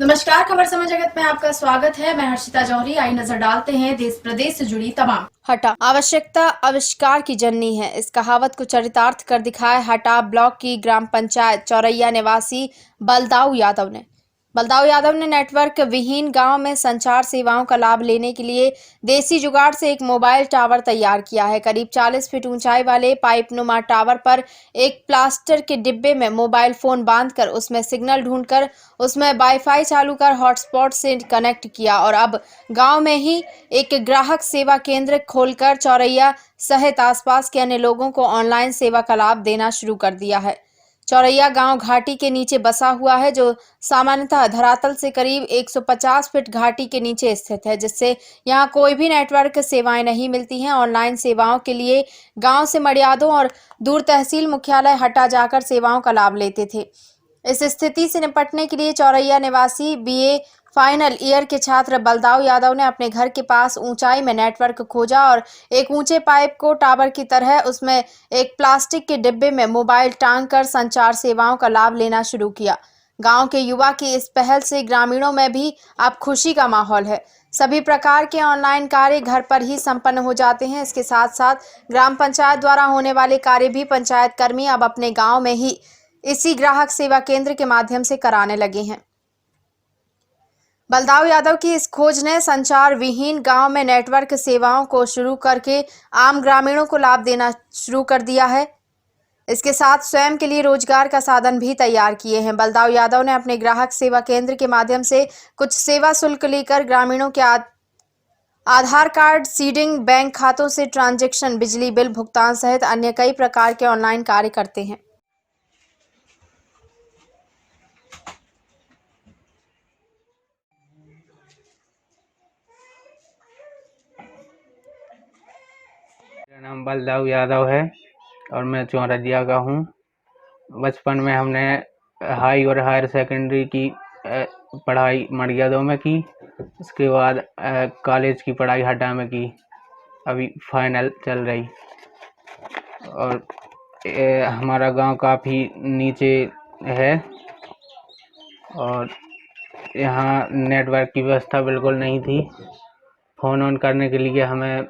नमस्कार, खबर समय जगत में आपका स्वागत है। मैं हर्षिता जौहरी। आई नजर डालते हैं देश प्रदेश से जुड़ी तमाम। हटा आवश्यकता आविष्कार की जननी है, इस कहावत को चरितार्थ कर दिखाया हटा ब्लॉक की ग्राम पंचायत चौरैया निवासी बलदाऊ यादव ने नेटवर्क विहीन गांव में संचार सेवाओं का लाभ लेने के लिए देसी जुगाड़ से एक मोबाइल टावर तैयार किया है। करीब 40 फीट ऊंचाई वाले पाइपनुमा टावर पर एक प्लास्टर के डिब्बे में मोबाइल फोन बांधकर उसमें सिग्नल ढूंढकर उसमें वाईफाई चालू कर हॉटस्पॉट से कनेक्ट किया और अब गांव में ही एक ग्राहक सेवा केंद्र खोलकर चौरैया सहित आसपास के अन्य लोगों को ऑनलाइन सेवा का लाभ देना शुरू कर दिया है। चौरैया गांव घाटी के नीचे बसा हुआ है, जो सामान्यतः धरातल से करीब 150 फीट घाटी के नीचे स्थित है, जिससे यहां कोई भी नेटवर्क सेवाएं नहीं मिलती हैं। ऑनलाइन सेवाओं के लिए गांव से मड़ियादों और दूर तहसील मुख्यालय हटा जाकर सेवाओं का लाभ लेते थे। इस स्थिति से निपटने के लिए चौरैया निवासी बीए फाइनल ईयर के छात्र बलदाऊ यादव ने अपने घर के पास ऊंचाई में नेटवर्क खोजा और एक ऊंचे पाइप को टावर की तरह उसमें एक प्लास्टिक के डिब्बे में मोबाइल टांग कर संचार सेवाओं का लाभ लेना शुरू किया। गांव के युवा की इस पहल से ग्रामीणों में भी अब खुशी का माहौल है। सभी प्रकार के ऑनलाइन कार्य घर पर ही संपन्न हो जाते हैं। इसके साथ साथ ग्राम पंचायत द्वारा होने वाले कार्य भी पंचायत कर्मी अब अपने गाँव में ही इसी ग्राहक सेवा केंद्र के माध्यम से कराने लगे हैं। बलदाऊ यादव की इस खोज ने संचार विहीन गांव में नेटवर्क सेवाओं को शुरू करके आम ग्रामीणों को लाभ देना शुरू कर दिया है। इसके साथ स्वयं के लिए रोजगार का साधन भी तैयार किए हैं। बलदाऊ यादव ने अपने ग्राहक सेवा केंद्र के माध्यम से कुछ सेवा शुल्क लेकर ग्रामीणों के आधार कार्ड सीडिंग, बैंक खातों से ट्रांजैक्शन, बिजली बिल भुगतान सहित अन्य कई प्रकार के ऑनलाइन कार्य करते हैं। मेरा नाम बलदाऊ यादव है और मैं चौरैया का हूँ। बचपन में हमने हाई और हायर सेकेंडरी की पढ़ाई मड़ियादों में की। उसके बाद कॉलेज की पढ़ाई हटा में की। अभी फाइनल चल रही। और हमारा गांव काफ़ी नीचे है और यहाँ नेटवर्क की व्यवस्था बिल्कुल नहीं थी। फ़ोन ऑन करने के लिए हमें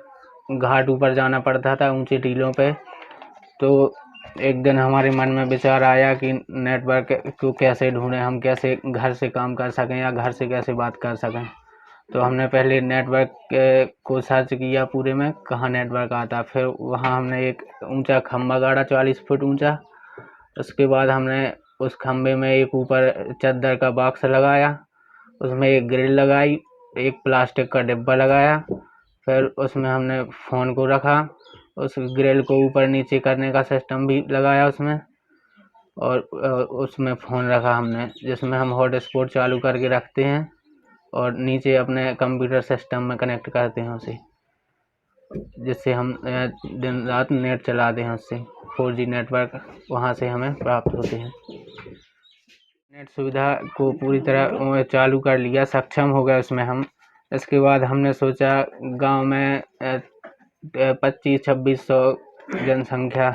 घाट ऊपर जाना पड़ता था, ऊंची टीलों पे। तो एक दिन हमारे मन में विचार आया कि नेटवर्क को कैसे ढूंढें, हम कैसे घर से काम कर सकें या घर से कैसे बात कर सकें। तो हमने पहले नेटवर्क को सर्च किया पूरे में, कहाँ नेटवर्क आता। फिर वहाँ हमने एक ऊंचा खंभा गाड़ा 40 फुट ऊंचा। उसके बाद हमने उस खंभे में एक ऊपर चादर का बॉक्स लगाया, उसमें एक ग्रिल लगाई, एक प्लास्टिक का डिब्बा लगाया। फिर उसमें हमने फ़ोन को रखा, उस ग्रिल को ऊपर नीचे करने का सिस्टम भी लगाया उसमें। और उसमें फ़ोन रखा हमने, जिसमें हम हॉटस्पॉट चालू करके रखते हैं और नीचे अपने कंप्यूटर सिस्टम में कनेक्ट करते हैं उसे, जिससे हम दिन रात नेट चलाते हैं उससे। 4G नेटवर्क वहाँ से हमें प्राप्त होते हैं। नेट सुविधा को पूरी तरह चालू कर लिया, सक्षम हो गए उसमें हम। इसके बाद हमने सोचा गांव में 2500-2600 जनसंख्या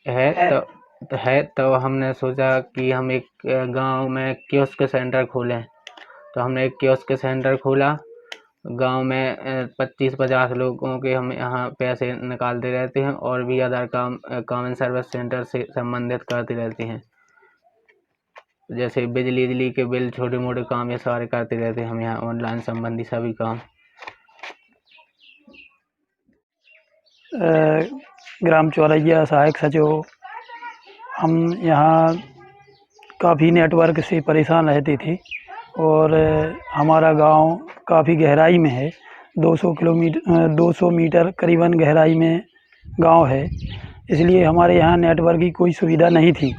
है, तो हमने सोचा कि हम एक गांव में कियोस्क सेंटर खोलें। तो हमने एक कियोस्क सेंटर खोला। गांव में 25-50 लोगों के हम यहाँ पैसे निकालते रहते हैं और भी अदर कॉमन सर्विस सेंटर से संबंधित करते रहते हैं, जैसे बिजली के बिल, छोटे मोटे काम, ये सारे करते रहते हैं हम यहाँ, ऑनलाइन संबंधी सभी काम। ग्राम चौरैया सहायक सचिव। हम यहाँ काफ़ी नेटवर्क से परेशान रहते थे और हमारा गांव काफ़ी गहराई में है। 200 मीटर करीबन गहराई में गांव है, इसलिए हमारे यहाँ नेटवर्क की कोई सुविधा नहीं थी।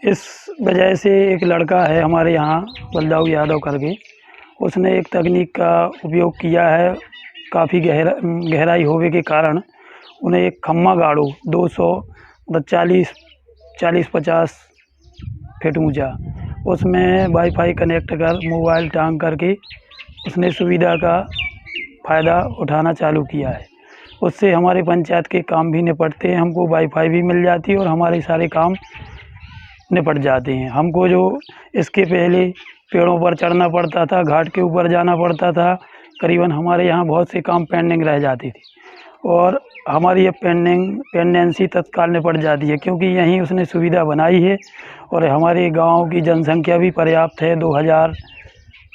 इस वजह से एक लड़का है हमारे यहाँ, बलदाऊ यादव करके, उसने एक तकनीक का उपयोग किया है। काफ़ी गहराई होने के कारण उन्हें एक खम्मा गाड़ो 40-50 फीट ऊंचा, उसमें वाईफाई कनेक्ट कर मोबाइल टांग करके उसने सुविधा का फ़ायदा उठाना चालू किया है। उससे हमारे पंचायत के काम भी निपटते हैं, हमको वाईफाई भी मिल जाती है और हमारे सारे काम निपट जाते हैं। हमको जो इसके पहले पेड़ों पर चढ़ना पड़ता था, घाट के ऊपर जाना पड़ता था। करीबन हमारे यहाँ बहुत से काम पेंडिंग रह जाती थी और हमारी ये पेंडेंसी तत्काल निपट जाती है, क्योंकि यहीं उसने सुविधा बनाई है और हमारे गांव की जनसंख्या भी पर्याप्त है। 2000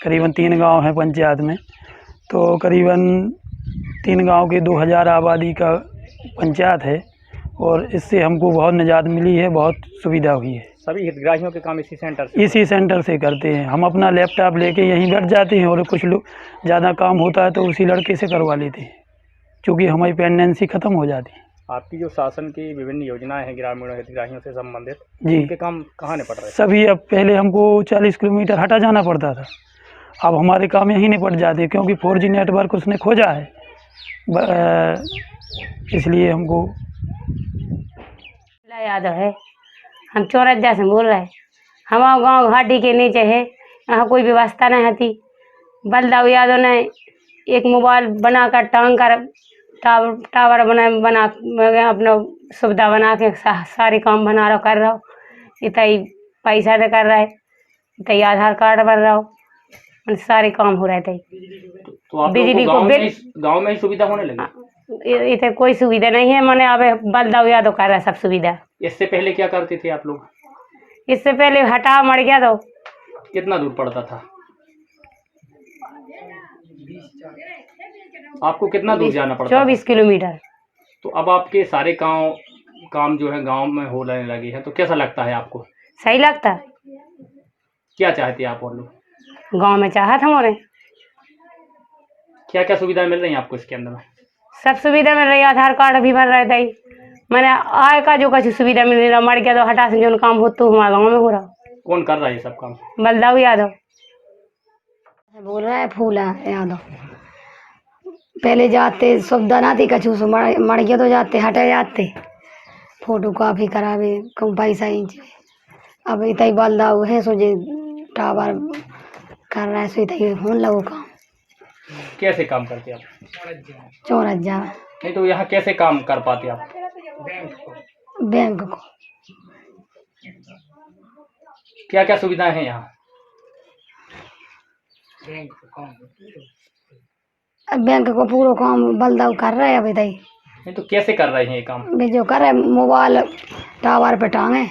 करीबन 3 गांव हैं पंचायत में, तो करीबन 3 गांव के 2000 आबादी का पंचायत है और इससे हमको बहुत निजात मिली है, बहुत सुविधा हुई है। सभी हितग्राहियों के काम इसी सेंटर से करते हैं। हम अपना लैपटॉप लेके यहीं बैठ जाते हैं और कुछ लोग ज़्यादा काम होता है तो उसी लड़के से करवा लेते हैं, क्योंकि हमारी पेंडेंसी ख़त्म हो जाती है। आपकी जो शासन की विभिन्न योजनाएं हैं ग्रामीण हितग्राहियों से संबंधित, जी, उनके काम कहाँ निपट रहे हैं? सभी अब पहले हमको 40 किलोमीटर हटा जाना पड़ता था, अब हमारे काम यहीं निपट जाते हैं, क्योंकि 4G नेटवर्क उसने खोजा है, इसलिए हमको। यादव है, हम चौरज्जा से बोल रहे हैं। हमारा गांव घाटी के नीचे है, यहाँ कोई व्यवस्था नहीं होती। बलदाऊ यादव ने एक मोबाइल बनाकर टांग कर टावर बना अपना सुविधा बना के सारे काम बना रहा कर रहा हो। इतना पैसा दे कर रहा है, इतना आधार कार्ड बन रहा हो, सारे काम हो रहे थे। तो बिजली को बिल गाँव में ही सुविधा होने लगी? इतने कोई सुविधा नहीं है, मैंने अब बलदाऊ यादव कर रहा है सब सुविधा। इससे पहले क्या करते थे आप लोग? इससे पहले हटा मर गया तो कितना दूर पड़ता था आपको? कितना दूर जाना पड़ता? 24 किलोमीटर। तो अब आपके सारे काम जो है गांव में होने लगे हैं, तो कैसा लगता है आपको? सही लगता है। क्या चाहते हैं आप और लोग? गांव में चाहत हमारे क्या क्या सुविधा मिल रही है आपको इसके अंदर में? सब सुविधा मिल रही है, आधार कार्ड भी बन रहे थे, मैंने आय का जो कुछ सुविधा मिल रहा, मर गया तो हटा से जो काम हो तो हमारे गाँव में हो रहा। कौन कर रहा है ये सब काम? बलदाऊ यादव बोल रहा है। फूला यादव पहले जाते सुविधा ना थी, कछू से मर गया तो जाते हटे जाते, फोटो कॉपी करावे कम पैसा इंच। अब इतना बलदाऊ है सोचे टावर कर रहा है, सो इतना होने लगो काम। कैसे काम करते आप? चौरज्जा नहीं तो यहाँ कैसे काम कर पाते आप? बैंक को क्या क्या सुविधाएं हैं यहाँ? बैंक को पूरा काम बलदाऊ कर रहे हैं। अभी तक नहीं तो कैसे कर रहे हैं ये काम? जो कर रहे मोबाइल टावर पे टांगे,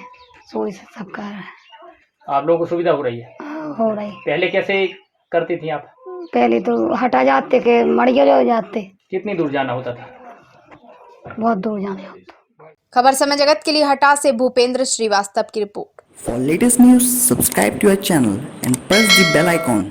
सो सब कर रहे हैं। आप लोगों को सुविधा हो रही है? हो रही। पहले कैसे करती थी आप? पहले तो हटा जाते के मड़िया जो जाते। कितनी दूर जाना होता था? बहुत दूर जाने होता। खबर समय जगत के लिए हटा से भूपेंद्र श्रीवास्तव की report. For latest news, subscribe to our channel and press the bell icon.